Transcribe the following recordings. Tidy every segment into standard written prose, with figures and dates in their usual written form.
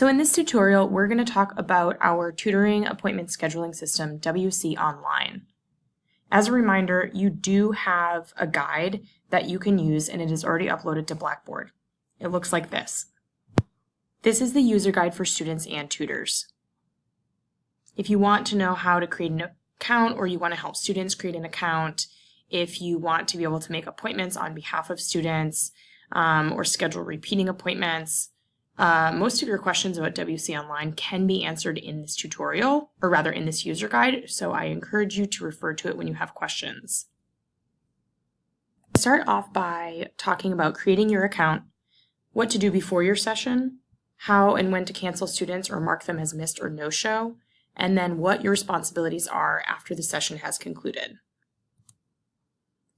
So in this tutorial, we're going to talk about our tutoring appointment scheduling system, WCOnline. As a reminder, you do have a guide that you can use, and it is already uploaded to Blackboard. It looks like this. This is the user guide for students and tutors. If you want to know how to create an account, or you want to help students create an account, if you want to be able to make appointments on behalf of students, or schedule repeating appointments, most of your questions about WCOnline can be answered in this tutorial, or rather in this user guide, so I encourage you to refer to it when you have questions. Start off by talking about creating your account, what to do before your session, how and when to cancel students or mark them as missed or no-show, and then what your responsibilities are after the session has concluded.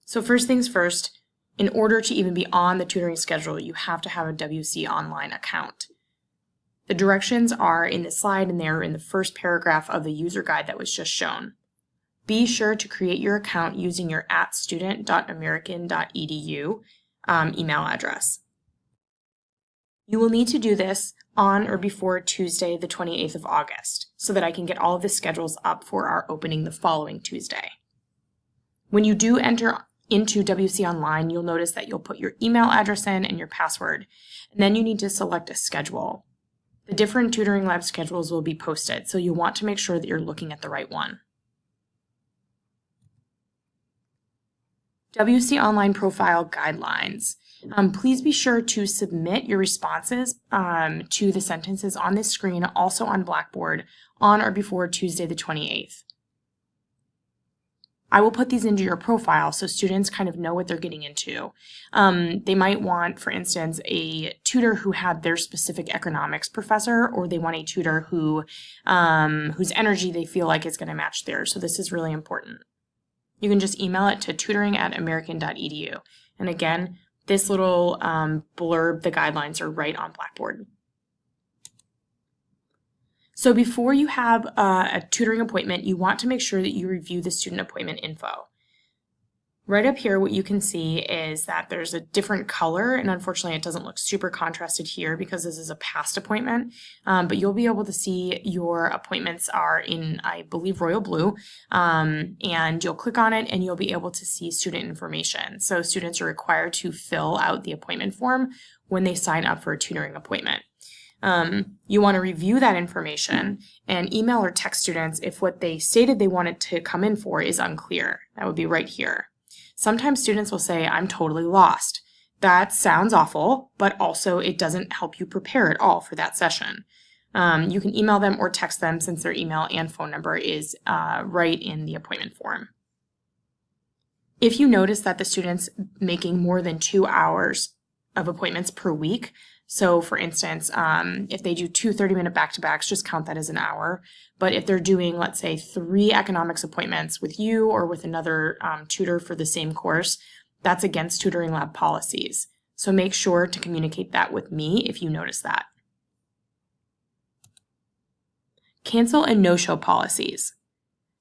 So first things first, in order to even be on the tutoring schedule, you have to have a WCOnline account. The directions are in this slide, and they're in the first paragraph of the user guide that was just shown. Be sure to create your account using your @student.american.edu email address. You will need to do this on or before Tuesday, the 28th of August, so that I can get all of the schedules up for our opening the following Tuesday. When you do enter into WCOnline, you'll notice that you'll put your email address in and your password, and then you need to select a schedule. The different tutoring lab schedules will be posted, so you'll want to make sure that you're looking at the right one. WCOnline profile guidelines. Please be sure to submit your responses to the sentences on this screen, also on Blackboard, on or before Tuesday the 28th. I will put these into your profile so students kind of know what they're getting into. They might want, for instance, a tutor who had their specific economics professor, or they want a tutor who whose energy they feel like is going to match theirs. So this is really important. You can just email it to tutoring@american.edu. And again, this little blurb, the guidelines are right on Blackboard. So before you have a tutoring appointment, you want to make sure that you review the student appointment info. Right up here, what you can see is that there's a different color, and unfortunately it doesn't look super contrasted here because this is a past appointment, but you'll be able to see your appointments are in, I believe, royal blue, and you'll click on it and you'll be able to see student information. So students are required to fill out the appointment form when they sign up for a tutoring appointment. You want to review that information and email or text students if what they stated they wanted to come in for is unclear. That would be right here. Sometimes students will say, "I'm totally lost." That sounds awful, but also it doesn't help you prepare at all for that session. You can email them or text them since their email and phone number is right in the appointment form. If you notice that the student's making more than 2 hours of appointments per week, so for instance, if they do 2 30-minute back-to-backs, just count that as an hour. But if they're doing, let's say, 3 economics appointments with you or with another tutor for the same course, that's against tutoring lab policies. So make sure to communicate that with me if you notice that. Cancel and no-show policies.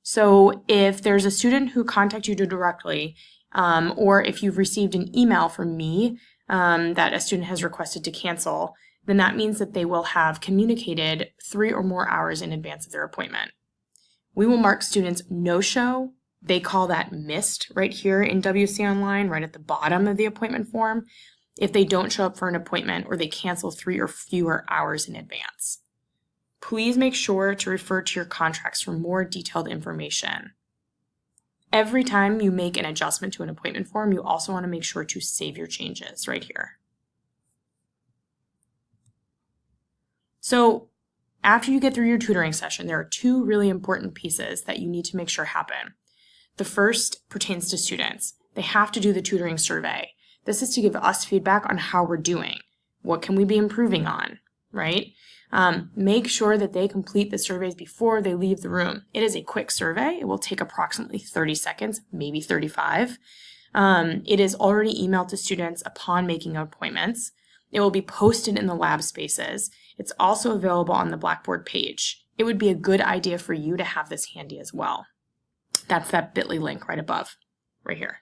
So if there's a student who contacts you directly, or if you've received an email from me that a student has requested to cancel, then that means that they will have communicated 3 or more hours in advance of their appointment. We will mark students no-show. They call that missed right here in WCOnline, right at the bottom of the appointment form, if they don't show up for an appointment or they cancel 3 or fewer hours in advance. Please make sure to refer to your contracts for more detailed information. Every time you make an adjustment to an appointment form, you also want to make sure to save your changes right here. So after you get through your tutoring session, there are 2 really important pieces that you need to make sure happen. The first pertains to students. They have to do the tutoring survey. This is to give us feedback on how we're doing. What can we be improving on, right? Make sure that they complete the surveys before they leave the room. It is a quick survey. It will take approximately 30 seconds, maybe 35. It is already emailed to students upon making appointments. It will be posted in the lab spaces. It's also available on the Blackboard page. It would be a good idea for you to have this handy as well. That's that bit.ly link right above, right here.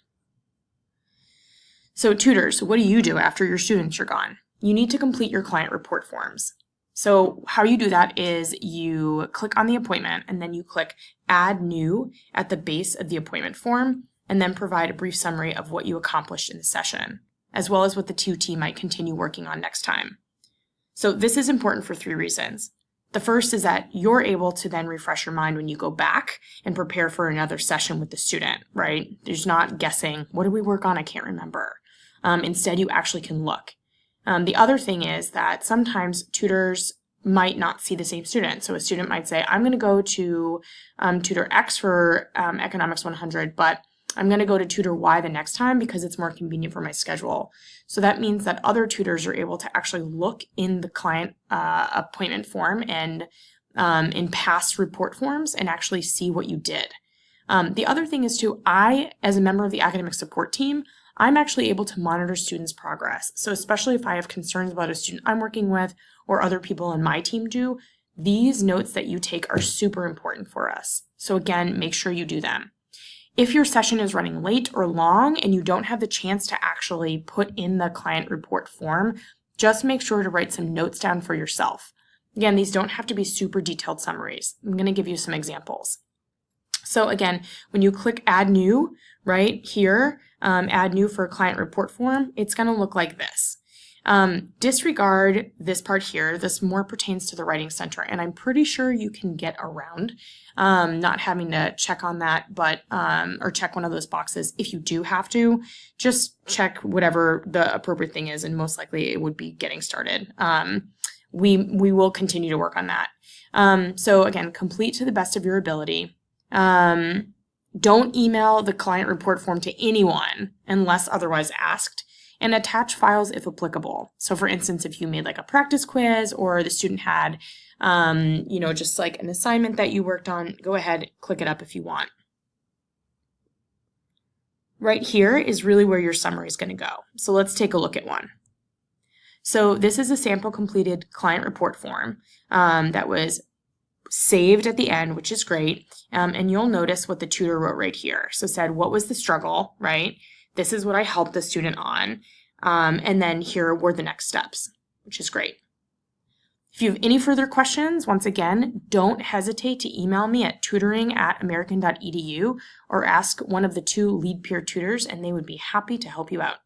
So tutors, what do you do after your students are gone? You need to complete your client report forms. So how you do that is you click on the appointment and then you click Add New at the base of the appointment form, and then provide a brief summary of what you accomplished in the session, as well as what the TUT might continue working on next time. So this is important for 3 reasons. The first is that you're able to then refresh your mind when you go back and prepare for another session with the student, right? There's not guessing, what did we work on? I can't remember. Instead, you actually can look. The other thing is that sometimes tutors might not see the same student. So a student might say, I'm going to go to tutor X for Economics 100, but I'm going to go to tutor Y the next time because it's more convenient for my schedule. So that means that other tutors are able to actually look in the client appointment form and in past report forms and actually see what you did. The other thing is too, I, as a member of the academic support team, I'm actually able to monitor students' progress. So especially if I have concerns about a student I'm working with or other people on my team do, these notes that you take are super important for us. So again, make sure you do them. If your session is running late or long and you don't have the chance to actually put in the client report form, just make sure to write some notes down for yourself. Again, these don't have to be super detailed summaries. I'm going to give you some examples. So again, when you click Add New right here, Add New for a client report form, it's going to look like this. Disregard this part here. This more pertains to the Writing Center, and I'm pretty sure you can get around not having to check on that, but or check one of those boxes. If you do have to, just check whatever the appropriate thing is, and most likely it would be getting started. We will continue to work on that. So again, complete to the best of your ability. Don't email the client report form to anyone unless otherwise asked, and attach files if applicable. So for instance, if you made like a practice quiz or the student had, just like an assignment that you worked on, go ahead, click it up if you want. Right here is really where your summary is going to go. So let's take a look at one. So this is a sample completed client report form that was saved at the end, which is great. And you'll notice what the tutor wrote right here. So it said, what was the struggle, right? This is what I helped the student on. And then here were the next steps, which is great. If you have any further questions, once again, don't hesitate to email me at tutoring@american.edu or ask one of the 2 lead peer tutors, and they would be happy to help you out.